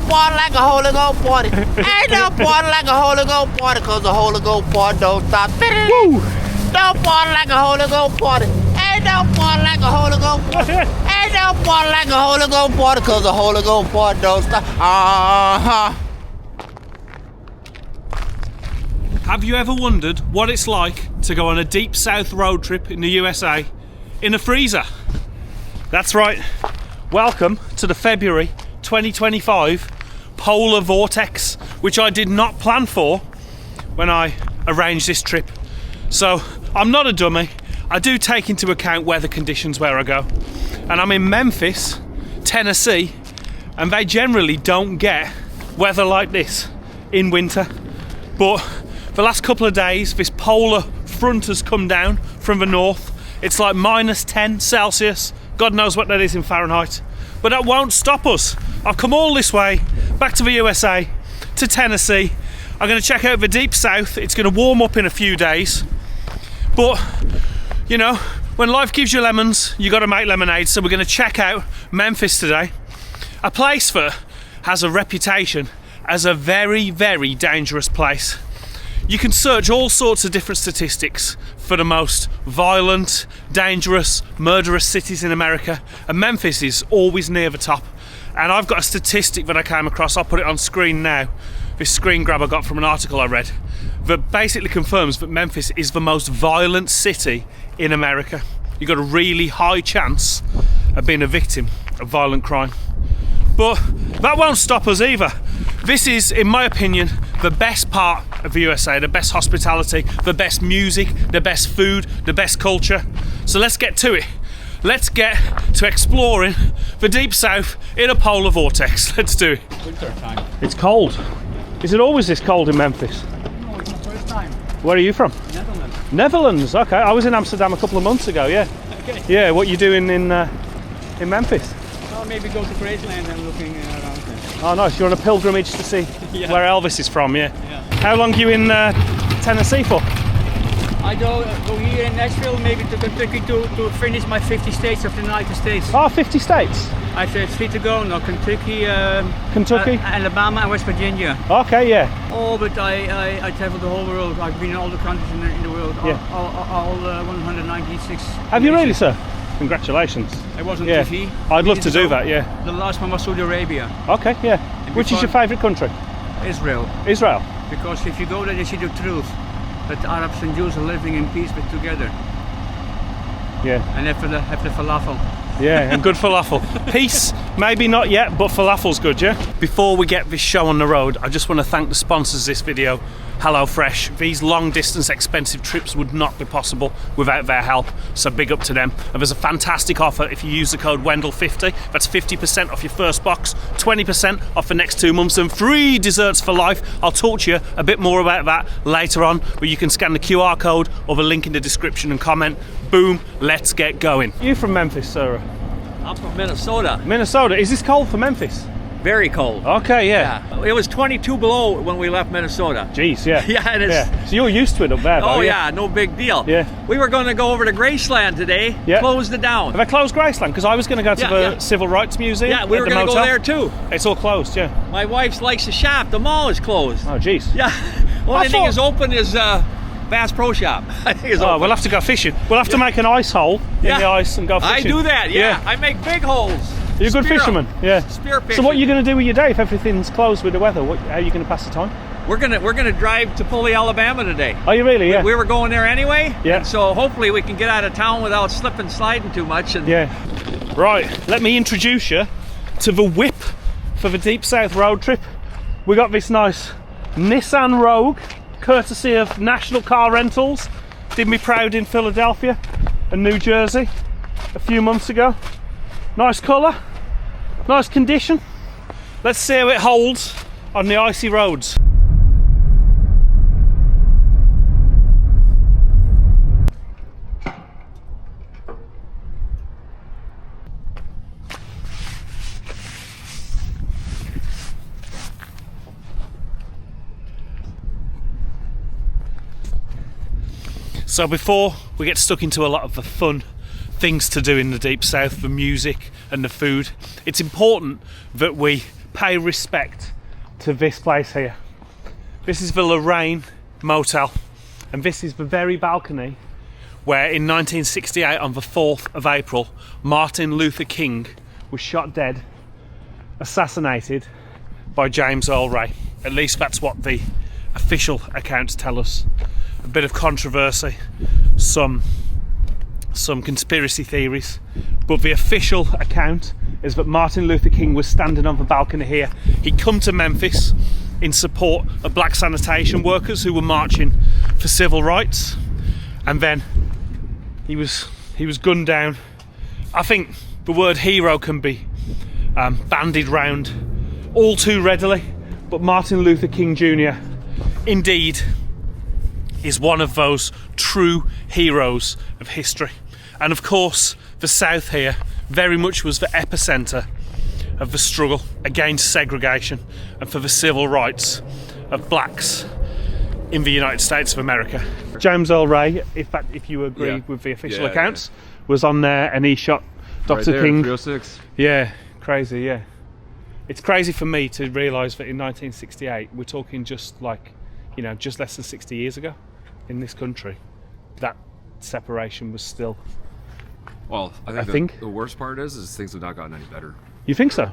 party like a Holy Ghost party. Ain't no party like a Holy Ghost party, cause the Holy Ghost party don't stop. Woo! Don't party like a Holy Ghost party. Ain't no party like a Holy Ghost party. Ain't no party like a Holy Ghost party, cause the Holy Ghost party don't stop. Have you ever wondered what it's like to go on a deep south road trip in the USA in a freezer? That's right. Welcome to the February 2025 polar vortex, which I did not plan for when I arranged this trip. So I'm not a dummy. I do take into account weather conditions where I go. And I'm in Memphis, Tennessee, and they generally don't get weather like this in winter. But for the last couple of days, this polar front has come down from the north. It's like -10 Celsius. God knows what that is in Fahrenheit. But that won't stop us. I've come all this way, back to the USA, to Tennessee. I'm going to check out the deep south. It's going to warm up in a few days. But, you know, when life gives you lemons, you got to make lemonade. So we're going to check out Memphis today. A place that has a reputation as a very, very dangerous place. You can search all sorts of different statistics for the most violent, dangerous, murderous cities in America, and Memphis is always near the top. And I've got a statistic that I came across. I'll put it on screen now. This screen grab I got from an article I read that basically confirms that Memphis is the most violent city in America. You've got a really high chance of being a victim of violent crime. But that won't stop us either. This is, in my opinion, the best part of the USA, the best hospitality, the best music, the best food, the best culture. So let's get to it. Let's get to exploring the deep south in a polar vortex. Let's do it. Winter time. It's cold. Is it always this cold in Memphis? No, it's my first time. Where are you from? Netherlands. Netherlands, okay. I was in Amsterdam a couple of months ago, yeah. Okay. Yeah, what are you doing in Memphis? Well, maybe go to Graceland and looking around there. Oh nice, you're on a pilgrimage to see Yeah. where Elvis is from, yeah? Yeah. How long are you in Tennessee for? I go here in Nashville, maybe to Kentucky to finish my 50 states of the United States. Oh, 50 states? I said 3 to go, no, Kentucky, Kentucky? Alabama and West Virginia. Okay, yeah. Oh, but I traveled the whole world. I've been in all the countries in the world, Yeah. all 196. Have you really, sir? Congratulations. I was on Yeah. TV. I'd love to Years do ago. that, yeah. The last one was Saudi Arabia, Okay, yeah. Which is your favourite country? Israel. Israel? Because if you go there, you see the truth that Arabs and Jews are living in peace but together. Yeah. And have the falafel. Yeah, and good falafel. Peace, maybe not yet, but falafel's good, yeah? Before we get this show on the road, I just want to thank the sponsors of this video, HelloFresh. These long distance expensive trips would not be possible without their help, so big up to them. And there's a fantastic offer if you use the code Wendall50. That's 50% off your first box, 20% off the next 2 months, and free desserts for life. I'll talk to you a bit more about that later on, but you can scan the QR code or the link in the description and comment. Boom, let's get going. You from Memphis, Sarah? I'm from Minnesota. Minnesota. Is this cold for Memphis? Very cold. Okay, yeah. Yeah. It was 22 below when we left Minnesota. Jeez, yeah. Yeah, and it's... So you're used to it up there, though, Oh, yeah, no big deal. Yeah. We were going to go over to Graceland today, Yeah. closed it down. Have they closed Graceland? Because I was going to go to Yeah, the yeah. Civil Rights Museum. Yeah, we at were the going to go motel. there too. It's all closed, yeah. My wife likes to shop. The mall is closed. Oh, jeez. Yeah. Only thing thought- is open is Bass Pro Shop. I think it's Oh, open. we'll have to go fishing. We'll have to make an ice hole in Yeah. the ice and go I fishing. do that, yeah. I make big holes. You're a good Spear 'em. fisherman, yeah. Spear So fishing. what are you going to do with your day if everything's closed with the weather? How are you going to pass the time? We're gonna drive to Pulley, Alabama today. Are you really? Yeah. We were going there anyway. Yeah. And so hopefully we can get out of town without slipping sliding too much. And Yeah. Right, let me introduce you to the whip for the Deep South road trip. We got this nice Nissan Rogue, courtesy of National Car Rentals. Did me proud in Philadelphia and New Jersey a few months ago. Nice colour, nice condition. Let's see how it holds on the icy roads. So before we get stuck into a lot of the fun things to do in the Deep South, the music and the food, it's important that we pay respect to this place here. This is the Lorraine Motel, and this is the very balcony where in 1968 on the 4th of April Martin Luther King was shot dead, assassinated by James Earl Ray. At least that's what the official accounts tell us. A bit of controversy, some conspiracy theories, but the official account is that Martin Luther King was standing on the balcony here. He'd come to Memphis in support of black sanitation workers who were marching for civil rights, and then he was gunned down. I think the word hero can be bandied round all too readily, but Martin Luther King Jr. indeed is one of those true heroes of history. And of course, the South here very much was the epicenter of the struggle against segregation and for the civil rights of blacks in the United States of America. James Earl Ray, if you agree with the official accounts, was on there and he shot Dr. King. 306. Yeah, crazy, yeah. It's crazy for me to realise that in 1968, we're talking just like, just less than 60 years ago in this country, that separation was still... Well, I think the worst part is things have not gotten any better. You think so?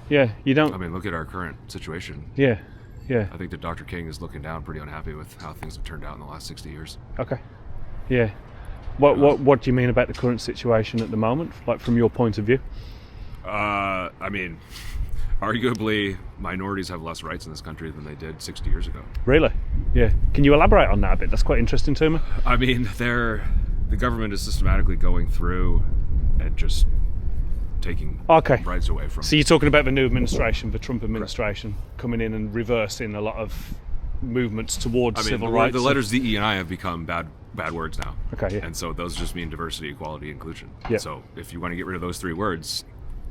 Yeah, you don't... I mean, look at our current situation. Yeah. I think that Dr. King is looking down pretty unhappy with how things have turned out in the last 60 years. Okay. Yeah. What do you mean about the current situation at the moment, like from your point of view? I mean, arguably, minorities have less rights in this country than they did 60 years ago. Really? Yeah. Can you elaborate on that a bit? That's quite interesting to me. I mean, the government is systematically going through and just taking rights away from... So you're talking about the new administration, the Trump administration, coming in and reversing a lot of movements towards civil rights. The letters DE and I have become bad words now. Okay, yeah. And so those just mean diversity, equality, inclusion. Yeah. So if you want to get rid of those three words,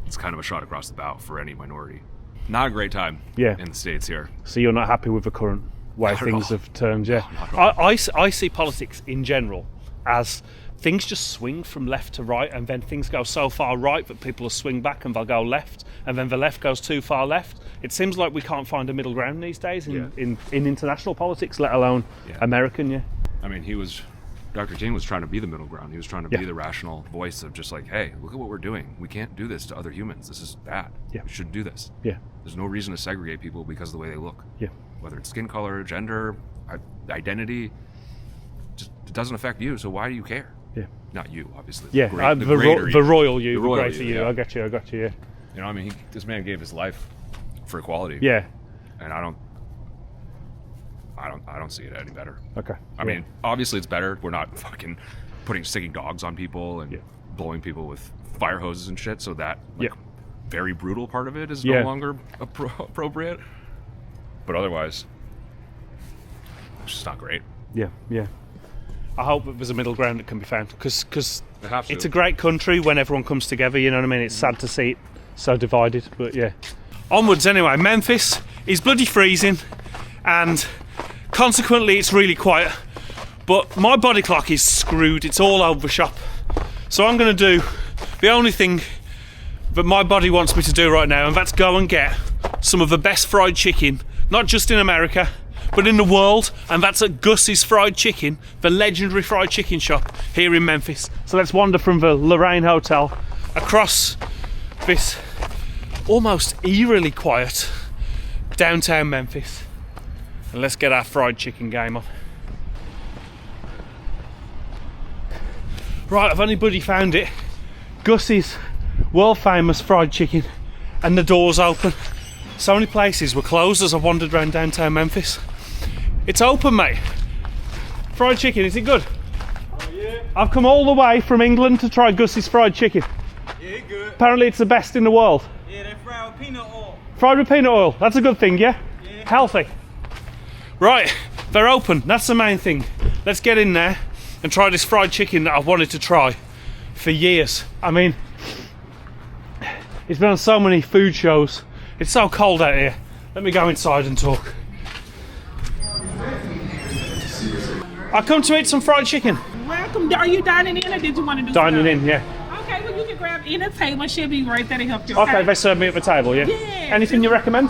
it's kind of a shot across the bow for any minority. Not a great time in the States here. So you're not happy with the current way things have turned, yeah? No, I see politics in general as things just swing from left to right, and then things go so far right that people will swing back and they'll go left, and then the left goes too far left. It seems like we can't find a middle ground these days in international politics, let alone American, I mean, Dr. King was trying to be the middle ground. He was trying to be the rational voice of just like, hey, look at what we're doing. We can't do this to other humans. This is bad. Yeah. We shouldn't do this. Yeah. There's no reason to segregate people because of the way they look. Yeah. Whether it's skin color, gender, identity, it doesn't affect you, so why do you care? Yeah. Not you, obviously. Yeah, the royal you, the greater you. Yeah. I got you, yeah. You know, I mean, this man gave his life for equality. Yeah. And I don't see it any better. Okay. I mean, obviously it's better. We're not fucking sticking dogs on people and blowing people with fire hoses and shit, so that very brutal part of it is no longer appropriate. But otherwise, it's just not great. Yeah. I hope that there's a middle ground that can be found, because it's a to. great country when everyone comes together, you know what I mean? It's sad to see it so divided, but yeah. Onwards anyway. Memphis is bloody freezing, and consequently it's really quiet, but my body clock is screwed. It's all over the shop. So I'm going to do the only thing that my body wants me to do right now, and that's go and get some of the best fried chicken, not just in America, but in the world, and that's at Gus's Fried Chicken, the legendary fried chicken shop here in Memphis. So let's wander from the Lorraine Hotel across this almost eerily quiet downtown Memphis, and let's get our fried chicken game on. Right, I've only bloody found it. Gus's world famous fried chicken, and the door's open. So many places were closed as I wandered around downtown Memphis. It's open, mate. Fried chicken, is it good? Oh yeah. I've come all the way from England to try Gus's fried chicken. Yeah, it's good. Apparently it's the best in the world. Yeah, they fried with peanut oil. Fried with peanut oil, that's a good thing, yeah? Yeah. Healthy. Right, they're open, that's the main thing. Let's get in there and try this fried chicken that I've wanted to try for years. I mean, it's been on so many food shows. It's so cold out here. Let me go inside and talk. I come to eat some fried chicken. Welcome. Are you dining in or did you want to do Dining some? in, yeah. Okay, well you can grab in a table. She'll be right there to help you. Okay, they serve me at the table, yeah? Yeah. Anything you recommend?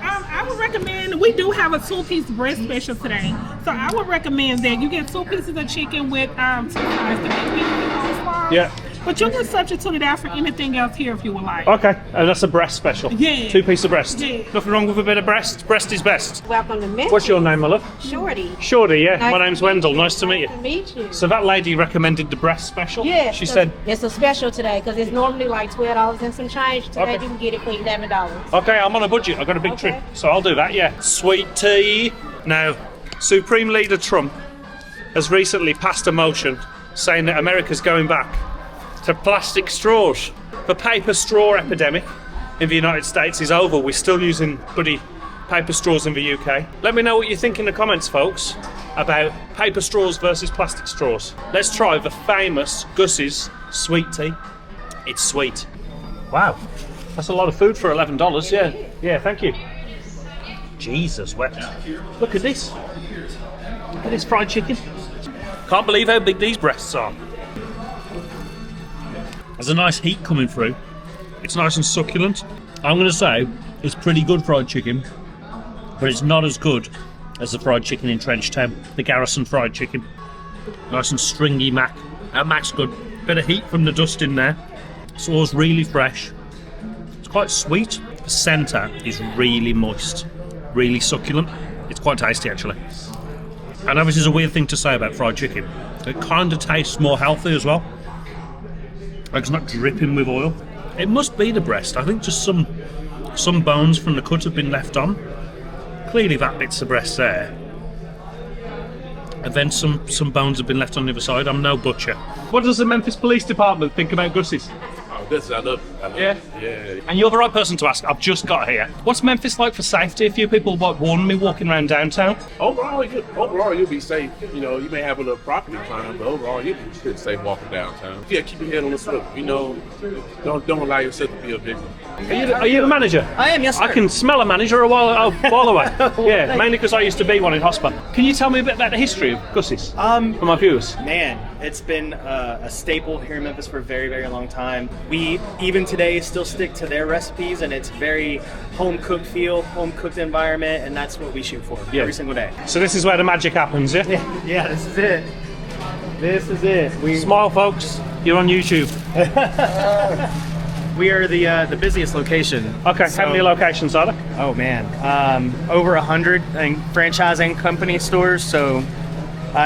I would recommend, we do have a 2-piece breast special today. So I would recommend that you get 2 pieces of chicken with 2 sides, the big pieces of coleslaw. Yeah. But you can substitute it out for anything else here if you would like. Okay, and that's a breast special. Yeah. 2 pieces of breast. Yeah. Nothing wrong with a bit of breast. Breast is best. Welcome to Memphis. What's your name, my love? Shorty. Shorty, yeah. Nice My name's to meet Wendall. you. Nice to meet you. Nice to meet you. So that lady recommended the breast special? Yeah. She said, it's a special today because it's normally like $12 and some change. Today Okay. you can get it for $11. okay, I'm on a budget. I've got a big Okay. trip, so I'll do that, yeah. Sweet tea. Now, Supreme Leader Trump has recently passed a motion saying that America's going back to plastic straws. The paper straw epidemic in the United States is over. We're still using bloody paper straws in the UK. Let me know what you think in the comments, folks, about paper straws versus plastic straws. Let's try the famous Gus's sweet tea. It's sweet. Wow, that's a lot of food for $11, yeah. Yeah, thank you. Jesus wept. Look at this. Look at this fried chicken. Can't believe how big these breasts are. There's a nice heat coming through. It's nice and succulent. I'm going to say it's pretty good fried chicken, but it's not as good as the fried chicken in Trenchtown, the Garrison fried chicken. Nice and stringy mac. That mac's good. Bit of heat from the dust in there. Sauce really fresh. It's quite sweet. The centre is really moist, really succulent. It's quite tasty actually. I know this is a weird thing to say about fried chicken. It kind of tastes more healthy as well. Like it's not dripping with oil. It must be the breast. I think just some bones from the cut have been left on. Clearly that bit's the breast there. And then some bones have been left on the other side. I'm no butcher. What does the Memphis Police Department think about Gus's? Oh, Gus, I love Yeah? Yeah. And you're the right person to ask. I've just got here. What's Memphis like for safety? A few people warned me walking around downtown. Overall, you'll be safe. You know, you may have a little property crime, but overall, you'll be pretty safe walking downtown. Yeah, keep your head on the swivel. You know, don't allow yourself to be a victim. Are you the manager? I am, yes, sir. I can smell a manager a while away. Yeah, mainly because I used to be one in hospital. Can you tell me a bit about the history of Gus's for my viewers? Man, it's been a staple here in Memphis for a very, very long time. We, even today, still stick to their recipes, and it's very home-cooked feel, home-cooked environment, and that's what we shoot for every single day. So this is where the magic happens, yeah? Yeah, this is it. This is it. Smile, folks. You're on YouTube. We are the busiest location. Okay, how many locations are there? Oh man, over 100 franchise and company stores. So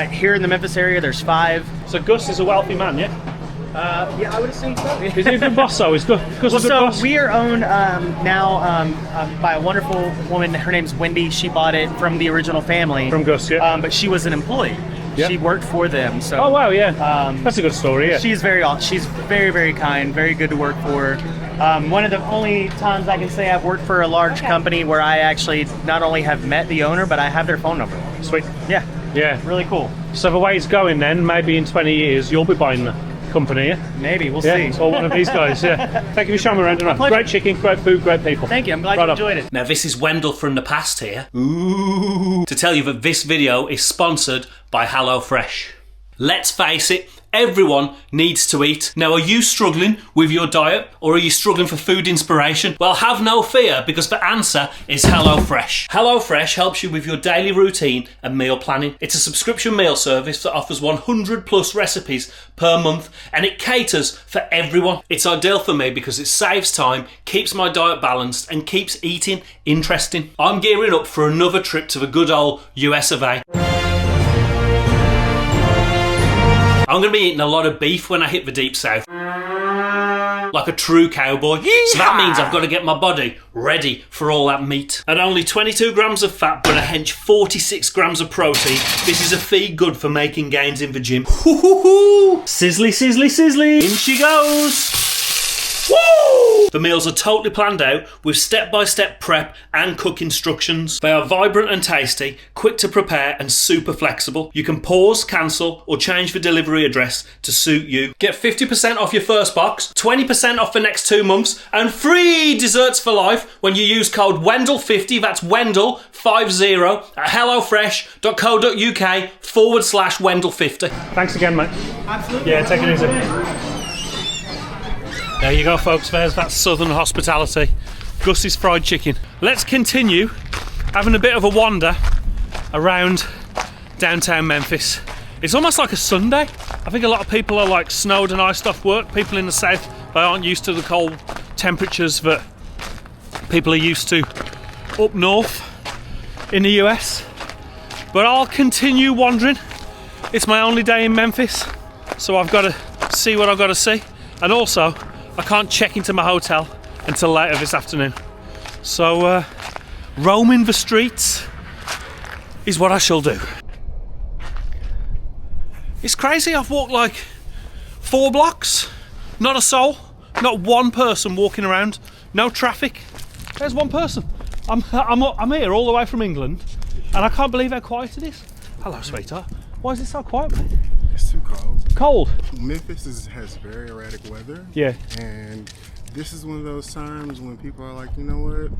here in the Memphis area, there's 5. So Gus is a wealthy man, yeah? Yeah, I would assume so. Is he a good boss though? Is Gus a good boss? We are owned now by a wonderful woman. Her name's Wendy. She bought it from the original family. From Gus, yeah. But she was an employee. Yeah. She worked for them. So. Oh wow, yeah. That's a good story, yeah. She's very kind, very good to work for. One of the only times I can say I've worked for a large company where I actually not only have met the owner, but I have their phone number. Sweet. Yeah. Yeah. Really cool. So the way it's going then, maybe in 20 years, you'll be buying the company, yeah? Maybe, we'll see. Or one of these guys, yeah. Thank you for showing me around tonight. Great chicken, great food, great people. Thank you, I'm glad you enjoyed it. Now this is Wendall from the past here. Ooh. To tell you that this video is sponsored by HelloFresh. Let's face it, everyone needs to eat. Now, are you struggling with your diet, or are you struggling for food inspiration? Well, have no fear, because the answer is HelloFresh. HelloFresh helps you with your daily routine and meal planning. It's a subscription meal service that offers 100 plus recipes per month, and it caters for everyone. It's ideal for me because it saves time, keeps my diet balanced, and keeps eating interesting. I'm gearing up for another trip to the good old US of A. I'm going to be eating a lot of beef when I hit the deep south. Like a true cowboy. Yeehaw! So that means I've got to get my body ready for all that meat. At only 22 grams of fat but a hench 46 grams of protein, this is a feed good for making gains in the gym. Sizzly, sizzly, sizzly. In she goes. Woo! The meals are totally planned out with step-by-step prep and cook instructions. They are vibrant and tasty, quick to prepare and super flexible. You can pause, cancel or change the delivery address to suit you. Get 50% off your first box, 20% off the next 2 months and free desserts for life when you use code Wendall50, that's Wendall50 at hellofresh.co.uk/Wendall50. Thanks again, mate. Absolutely. Yeah, take it easy. There you go, folks. There's that southern hospitality. Gus's fried chicken. Let's continue having a bit of a wander around downtown Memphis. It's almost like a Sunday. I think a lot of people are like snowed and iced off work. People in the south, they aren't used to the cold temperatures that people are used to up north in the US. But I'll continue wandering. It's my only day in Memphis, so I've got to see what I've got to see. And also, I can't check into my hotel until later this afternoon. So, roaming the streets is what I shall do. It's crazy, I've walked like 4 blocks, not a soul, not one person walking around, no traffic. There's one person. I'm here all the way from England, and I can't believe how quiet it is. Hello, sweetheart. Why is it so quiet, mate? It's too cold. Cold? Memphis has very erratic weather. Yeah. And this is one of those times when people are like, you know what?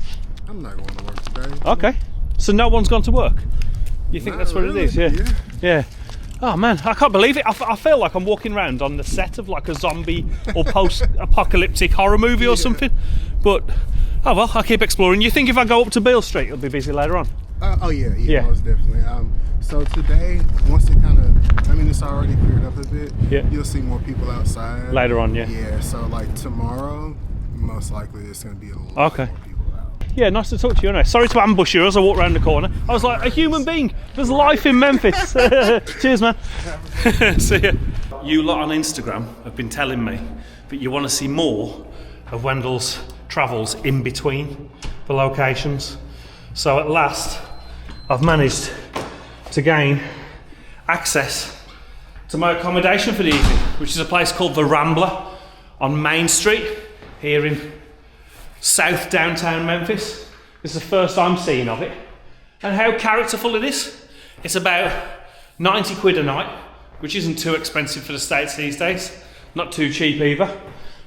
I'm not going to work today. Okay. So no one's gone to work? You think that's what really. it is? Yeah. Oh man, I can't believe it. I feel like I'm walking around on the set of like a zombie or post-apocalyptic horror movie or something. But, oh well, I'll keep exploring. You think if I go up to Beale Street, it'll be busy later on? Oh yeah, most definitely. So today, once it kind of, I mean, it's already cleared up a bit. Yeah. You'll see more people outside. Later on, yeah. Yeah, so like tomorrow, most likely it's going to be a lot more people out. Yeah, nice to talk to you anyway. Sorry to ambush you as I walked around the corner. I was like, a human being. There's life in Memphis. Cheers, man. See ya. You lot on Instagram have been telling me that you want to see more of Wendall's travels in between the locations. So at last, I've managed to gain access to my accommodation for the evening, which is a place called The Rambler on Main Street here in South downtown Memphis. This is the first I'm seeing of it. And how characterful it is. It's about 90 quid a night, which isn't too expensive for the States these days. Not too cheap either.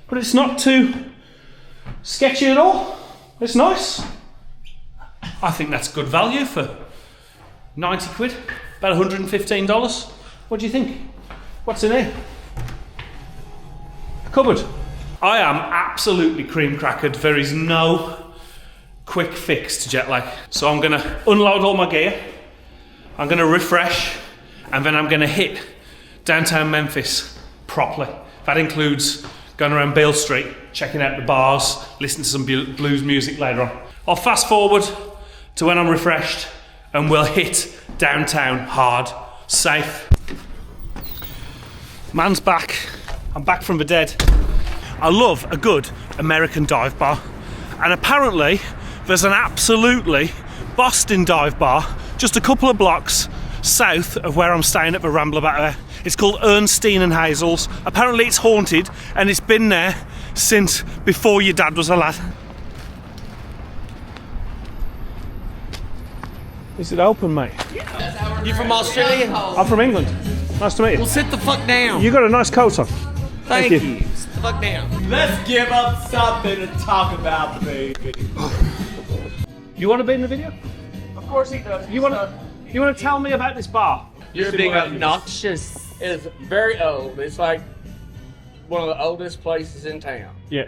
But it's not too sketchy at all. It's nice. I think that's good value for 90 quid, about $115. What do you think? What's in here? A cupboard. I am absolutely cream crackered. There is no quick fix to jet lag. So I'm gonna unload all my gear, I'm gonna refresh, and then I'm gonna hit downtown Memphis properly. That includes going around Beale Street, checking out the bars, listening to some blues music later on. I'll fast forward to when I'm refreshed and we'll hit downtown hard, safe. Man's back. I'm back from the dead. I love a good American dive bar, and apparently there's an absolutely Boston dive bar just a couple of blocks south of where I'm staying at the Rambler back there. It's called Ernstine and Hazel's. Apparently it's haunted and it's been there since before your dad was a lad. Is it open, mate? You from Australia? I'm from England. Nice to meet you. Well, sit the fuck down. You got a nice coat on. Thank you. Sit the fuck down. Let's give up something to talk about, baby. You want to be in the video? Of course he does. You want to tell me about this bar? You're being obnoxious. It's very old. It's like one of the oldest places in town. Yeah.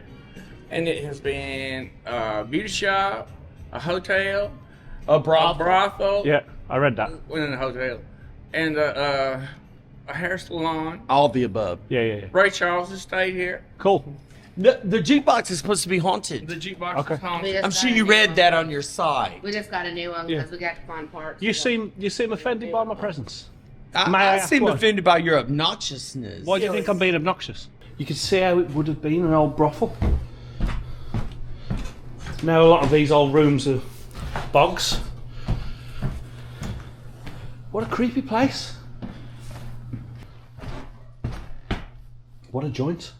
And it has been a beauty shop, a hotel, a brothel. Yeah, I read that. Went in a hotel. And a hair salon. All the above. Yeah. Ray Charles has stayed here. Cool. The jukebox is supposed to be haunted. The jukebox is haunted. I'm sure you read that on your site. We just got a new one because we got to find parts. You seem offended by my presence. I seem offended by your obnoxiousness. Why do you think I'm being obnoxious? You can see how it would have been an old brothel. Now a lot of these old rooms are bogs. What a creepy place. What a joint.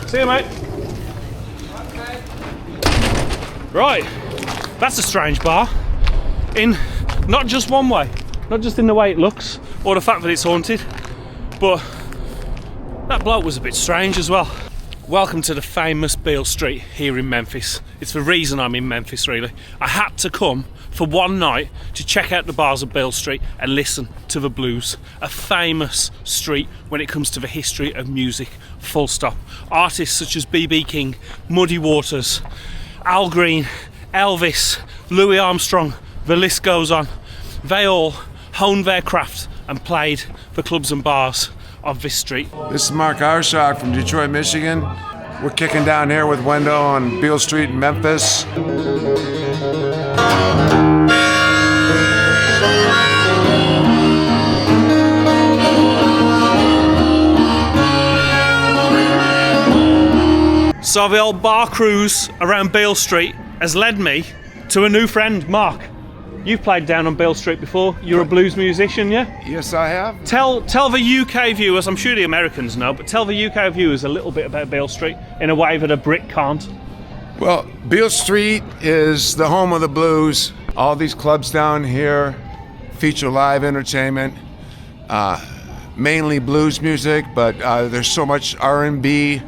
See you, mate. Okay. Right, that's a strange bar. In not just one way, not just in the way it looks or the fact that it's haunted, but that bloke was a bit strange as well. Welcome to the famous Beale Street here in Memphis. It's the reason I'm in Memphis, really. I had to come for one night to check out the bars of Beale Street and listen to the blues. A famous street when it comes to the history of music, full stop. Artists such as B.B. King, Muddy Waters, Al Green, Elvis, Louis Armstrong, the list goes on. They all honed their craft and played the clubs and bars of this street. This is Mark Arshock from Detroit, Michigan. We're kicking down here with Wendall on Beale Street in Memphis. So the old bar cruise around Beale Street has led me to a new friend, Mark. You've played down on Beale Street before. You're a blues musician, yeah? Yes, I have. Tell the UK viewers, I'm sure the Americans know, but tell the UK viewers a little bit about Beale Street in a way that a Brit can't. Well, Beale Street is the home of the blues. All these clubs down here feature live entertainment, mainly blues music, but there's so much R&B,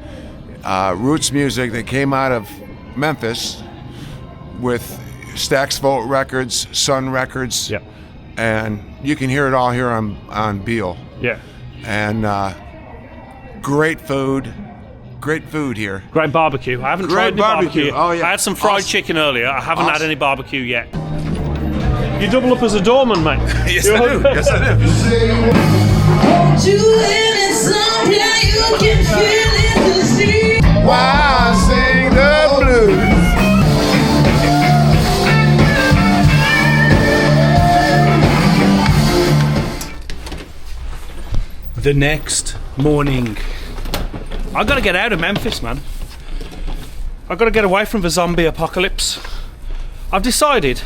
roots music that came out of Memphis with Stax Volt Records, Sun Records, and you can hear it all here on Beale. Yeah. And great food here. Great barbecue. I haven't tried any barbecue. Oh yeah. I had some fried chicken earlier. I haven't had any barbecue yet. You double up as a doorman, mate. Yes, I do. Yes, I do. Why I sing the blues. The next morning, I gotta get out of Memphis, man. I gotta get away from the zombie apocalypse. I've decided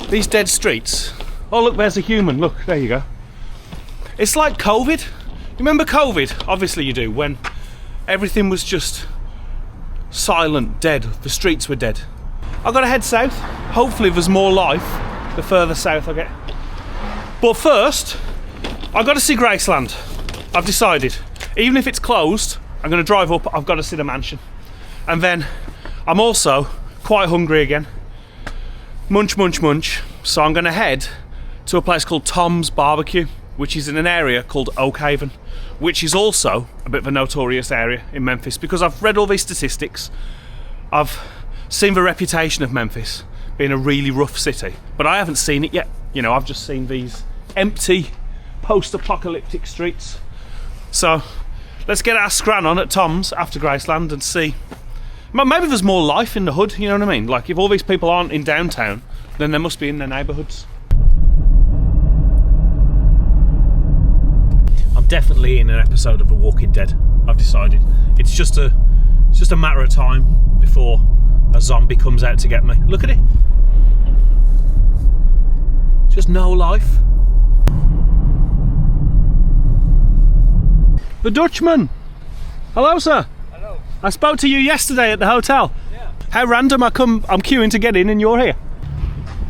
these dead streets. Oh look, there's a human. Look, there you go. It's like COVID. You remember COVID? Obviously you do. When everything was just silent, dead. The streets were dead. I've got to head south. Hopefully there's more life the further south I get. But first, I've got to see Graceland. I've decided. Even if it's closed, I'm going to drive up. I've got to see the mansion. And then I'm also quite hungry again. Munch, munch, munch. So I'm going to head to a place called Tom's Barbecue, which is in an area called Oak Haven, which is also a bit of a notorious area in Memphis because I've read all these statistics. I've seen the reputation of Memphis being a really rough city, but I haven't seen it yet. You know, I've just seen these empty post-apocalyptic streets. So let's get our scran on at Tom's after Graceland and see. Maybe there's more life in the hood, you know what I mean? Like if all these people aren't in downtown, then they must be in their neighbourhoods. I'm definitely in an episode of The Walking Dead, I've decided. It's just a matter of time before a zombie comes out to get me. Look at it. Just no life. The Dutchman. Hello, sir. Hello. I spoke to you yesterday at the hotel. Yeah. How random. I'm queuing to get in and you're here.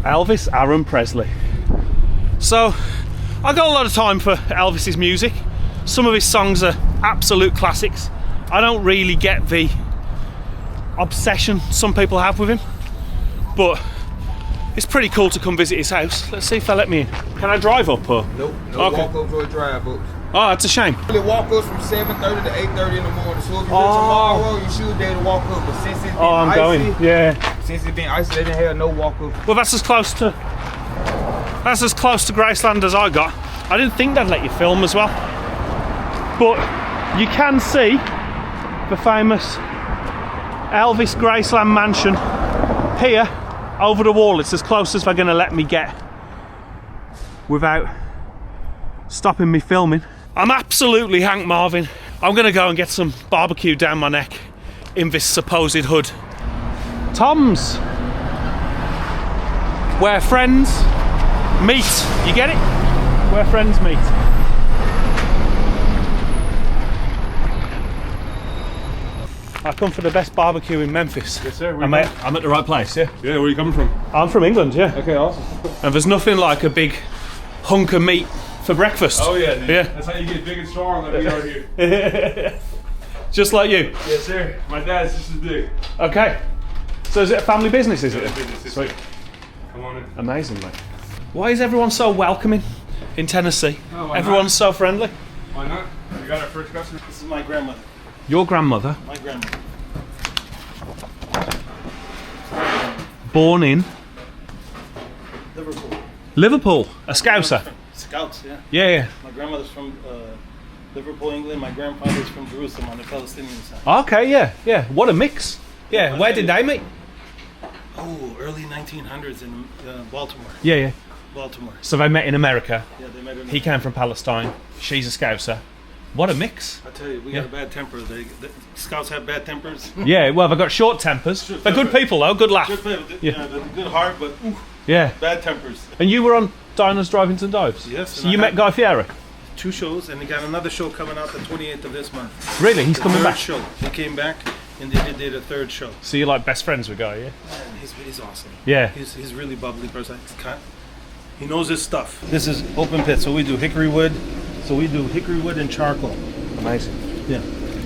Elvis Aaron Presley. So, I got a lot of time for Elvis's music. Some of his songs are absolute classics. I don't really get the obsession some people have with him, but it's pretty cool to come visit his house. Let's see if they let me in. Can I drive up or? Nope, no Okay. walk-ups or drive-ups. Oh, that's a shame. Really walk-ups from 7:30 to 8:30 in the morning. So if you're tomorrow, you should be able to walk up. But since it's been I'm icy, going. Yeah. Since it's been icy, they didn't have no walk-ups. Well, that's as close to Graceland as I got. I didn't think they'd let you film as well, but you can see the famous Elvis Graceland mansion here over the wall. It's as close as they're going to let me get without stopping me filming. I'm absolutely Hank Marvin. I'm going to go and get some barbecue down my neck in this supposed hood. Tom's, where friends meet. You get it? Where friends meet. I come for the best barbecue in Memphis. Yes, sir. I'm at the right place, yeah? Yeah, where are you coming from? I'm from England, yeah. Okay, awesome. And there's nothing like a big hunk of meat for breakfast. Oh yeah, dude. Yeah. That's how you get big and strong that we are here. Just like you? Yes, sir. My dad's just as big. Okay. So is it a family business, is it? Business. Sweet. Come on in. Amazing, mate. Why is everyone so welcoming in Tennessee? Oh, why Everyone's not? so friendly. Why not? We got our first customer. This is my grandmother. Your grandmother, My grandmother. born in Liverpool. Liverpool, a Scouser. Scouts, yeah. Yeah. My grandmother's from Liverpool, England. My grandfather's from Jerusalem on the Palestinian side. Okay, yeah. What a mix. Yeah, where did they meet? Oh, early 1900s in Baltimore. Yeah. Baltimore. So they met in America. Yeah, they met in He came from Palestine. She's a Scouser. What a mix. I tell you, we got a bad temper. The Scouts have bad tempers. Yeah, well, they've got short tempers. They're good people, though. Good laugh. Good people. Yeah, good heart, but Yeah. bad tempers. And you were on Diners, Drive-Ins and Dives? Yes. So you met Guy Fieri? 2 shows, and they got another show coming out the 28th of this month. Really? He's coming back? Show. He came back, and they did a 3rd show. So you're like best friends with Guy, yeah? Man, he's awesome. Yeah. He's really bubbly person. He knows his stuff. This is open pit, so we do hickory wood. So we do hickory wood and charcoal. Amazing. Yeah.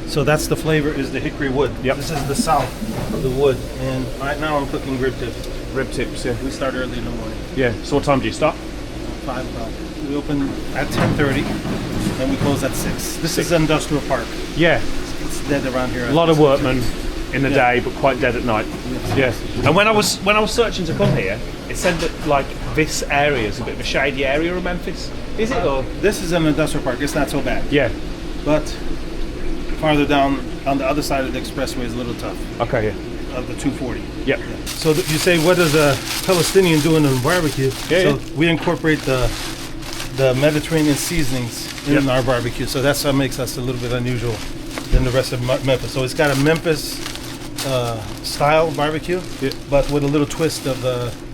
So that's the flavor is the hickory wood. Yep. This is the south of the wood, and right now I'm cooking rib tips. Rib tips, yeah. We start early in the morning. Yeah. So what time do you start? 5 o'clock. We open at 10:30, and we close at 6. This is Industrial Park. Yeah. It's dead around here. A lot of workmen in the day, but quite dead at night. Yeah. And when I was searching to come here, it said that like this area is a bit of a shady area of Memphis. Is it? Or this is an industrial park. It's not so bad. Yeah. But farther down on the other side of the expressway is a little tough. Okay. Yeah. Of the 240. Yep. So you say, what does a Palestinian do in a barbecue? Yeah. So we incorporate the Mediterranean seasonings in our barbecue. So that's what makes us a little bit unusual than the rest of Memphis. So it's got a Memphis style barbecue, but with a little twist of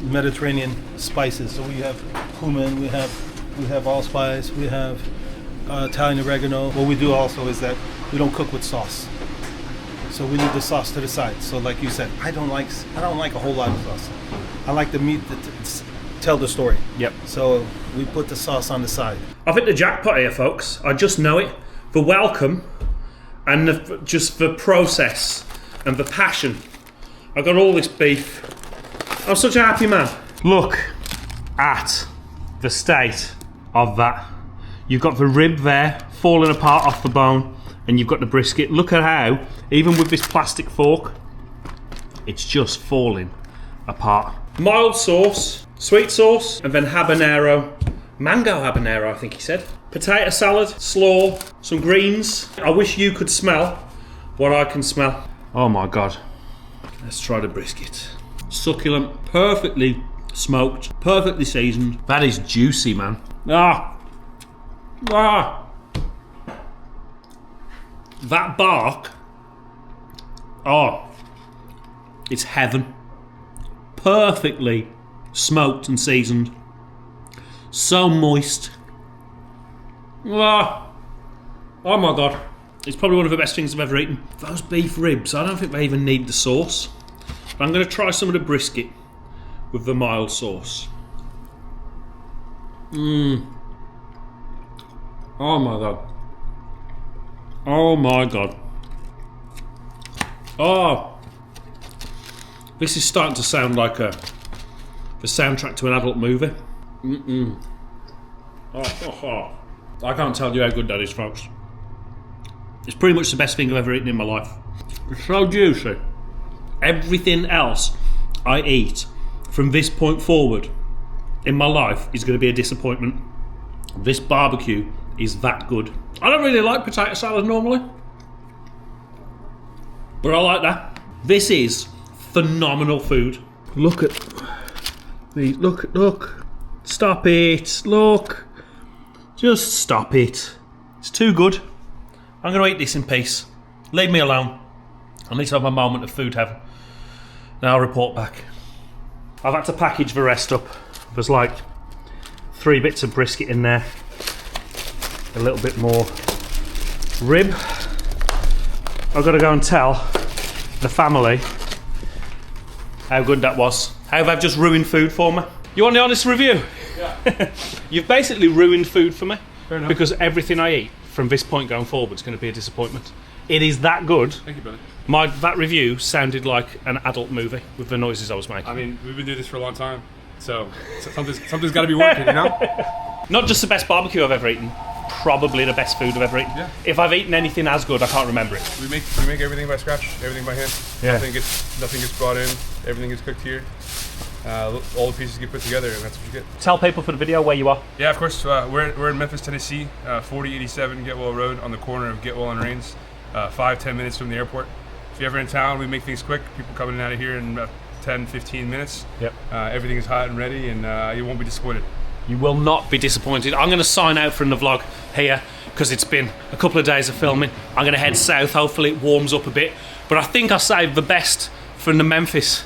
Mediterranean spices. So we have cumin, we have allspice, we have Italian oregano. What we do also is that we don't cook with sauce. So we leave the sauce to the side. So like you said, I don't like a whole lot of sauce. I like the meat that tell the story. Yep. So we put the sauce on the side. I've hit the jackpot here, folks. I just know it. The welcome and just the process and the passion. I got all this beef. I'm such a happy man. Look at the state of that. You've got the rib there falling apart off the bone, and you've got the brisket. Look at how, even with this plastic fork, it's just falling apart. Mild sauce, sweet sauce, and then habanero. Mango habanero, I think he said. Potato salad, slaw, some greens. I wish you could smell what I can smell. Oh my God. Let's try the brisket. Succulent, perfectly smoked, perfectly seasoned. That is juicy, man. That bark, it's heaven. Perfectly smoked and seasoned. So moist. Oh my God. It's probably one of the best things I've ever eaten. Those beef ribs, I don't think they even need the sauce. But I'm going to try some of the brisket with the mild sauce. Oh my God. Oh my God. Oh. This is starting to sound like the soundtrack to an adult movie. I can't tell you how good that is, folks. It's pretty much the best thing I've ever eaten in my life. It's so juicy. Everything else I eat from this point forward in my life is going to be a disappointment. This barbecue is that good. I don't really like potato salad normally, but I like that. This is phenomenal food. Look at the look. Stop it. Look. Just stop it. It's too good. I'm going to eat this in peace. Leave me alone. At least I have my moment of food heaven. Now I'll report back. I've had to package the rest up. There's like 3 bits of brisket in there. A little bit more rib. I've got to go and tell the family how good that was. How they've just ruined food for me. You want the honest review? Yeah. You've basically ruined food for me. Fair enough. Because everything I eat from this point going forward is going to be a disappointment. It is that good. Thank you, brother. That review sounded like an adult movie with the noises I was making. I mean, we've been doing this for a long time, so something's got to be working, you know? Not just the best barbecue I've ever eaten, probably the best food I've ever eaten. Yeah. If I've eaten anything as good, I can't remember it. We make everything by scratch, everything by hand. Yeah. Nothing gets brought in, everything gets cooked here. All the pieces get put together, and that's what you get. Tell people for the video where you are. Yeah, of course. We're in Memphis, Tennessee, 4087 Getwell Road on the corner of Getwell and Rains, 5-10 minutes from the airport. If you're ever in town, we make things quick. People coming in and out of here in about 10-15 minutes. Yep. Everything is hot and ready, and you won't be disappointed. You will not be disappointed. I'm going to sign out from the vlog here because it's been a couple of days of filming. I'm going to head south. Hopefully it warms up a bit. But I think I saved the best from the Memphis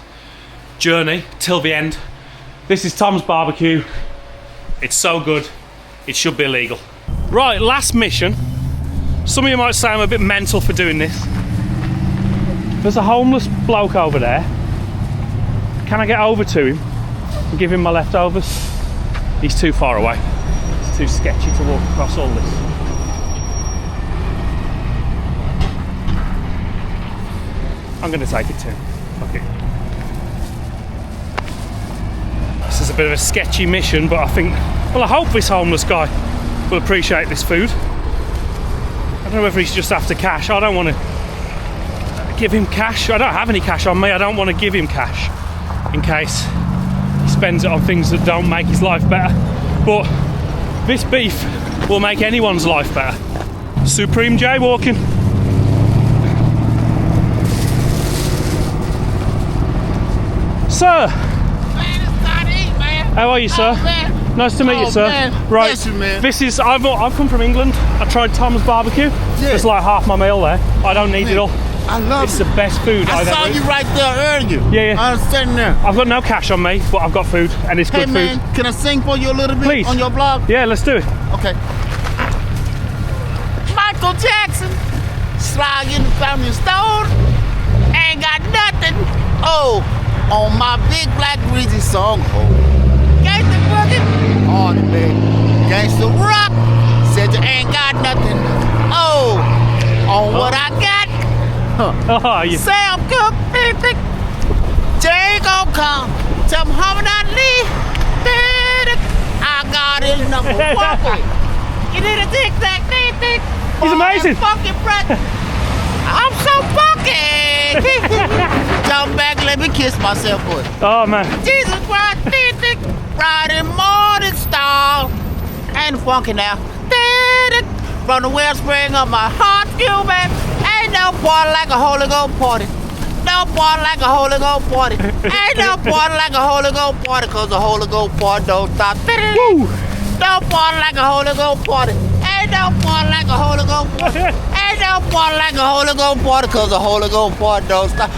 journey till the end. This is Tom's barbecue. It's so good, it should be illegal. Right, last mission. Some of you might say I'm a bit mental for doing this. There's a homeless bloke over there. Can I get over to him and give him my leftovers? He's too far away. It's too sketchy to walk across all this. I'm going to take it to him. Okay. This is a bit of a sketchy mission, but I think, well, I hope this homeless guy will appreciate this food. I don't know whether he's just after cash. I don't want to give him cash. I don't have any cash on me. I don't want to give him cash in case he spends it on things that don't make his life better. But this beef will make anyone's life better. Supreme jaywalking. Sir! How are you, sir? Man. Nice to meet you, sir. Man. Right, Bless you, man. this is, I've come from England. I tried Tom's barbecue. Yeah. There's like half my meal there. I don't need it all. I love It's the best food I I've saw ever you right there earlier. Yeah, yeah. I was sitting there. I've got no cash on me, but I've got food, and it's Hey good man, food. can I sing for you a little bit Please. on your blog? Yeah, let's do it. Okay. Michael Jackson, slide in the family stone, ain't got nothing. Oh, on my big black greasy song. Oh. Gangsta boogie, all the big gangsta rock, said you ain't got nothing. Oh, on what I got. Oh, you. Sam Cooke, Jay gon' come, tell Muhammad Ali, I got it number one. You need a tic tac, tic tac. He's amazing. Funky breath. I'm so funky. Jump back, let me kiss myself for it. Oh man. Jesus Christ, tic tac, Friday morning star, and funky now. From the wellspring of my heart, you man. Ain't no party like a Holy Ghost party. No party like a Holy Ghost party. Ain't no party like a Holy Ghost party, cause the Holy Ghost party don't stop. Woo! No party like a Holy Ghost party. Ain't no party like a Holy Ghost party. Ain't no party like a Holy Ghost party, cause the Holy Ghost party don't stop.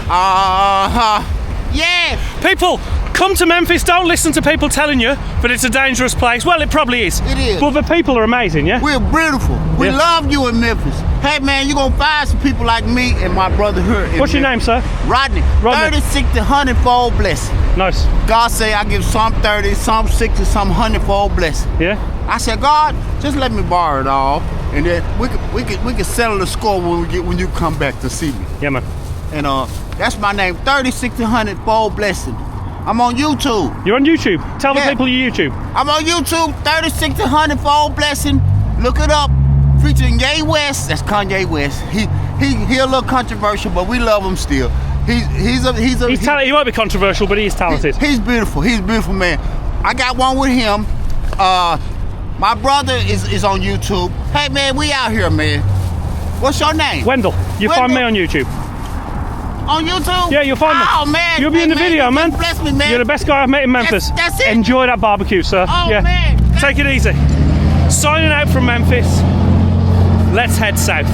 Yeah. People, come to Memphis. Don't listen to people telling you that it's a dangerous place. Well, it probably is. It is. But the people are amazing, yeah? We're beautiful. We love you in Memphis. Hey man, you're gonna find some people like me and my brother here. What's your name, sir? Rodney. 30, 60, 100-fold blessing. Nice. God say I give some 30, some 60, some 100-fold blessing. Yeah. I said, God, just let me borrow it all, and then we could settle the score when you come back to see me. Yeah, man. And that's my name, 30, 60, 100-fold blessing. I'm on YouTube. You're on YouTube. Tell the people your YouTube. I'm on YouTube, 30, 60, 100-fold blessing. Look it up. Featuring Ye West. That's Kanye West. He a little controversial, but we love him still. He's talented. He might be controversial, but he is talented. He's beautiful. He's a beautiful man. I got one with him. My brother is on YouTube. Hey man, we out here, man. What's your name? Wendall. You find me on YouTube. On YouTube? Yeah, you'll find me. Oh man. You'll be in the video, man. Bless me, man. You're the best guy I've met in Memphis. That's it. Enjoy that barbecue, sir. Oh yeah. man. Take it easy. Signing out from Memphis. Let's head south.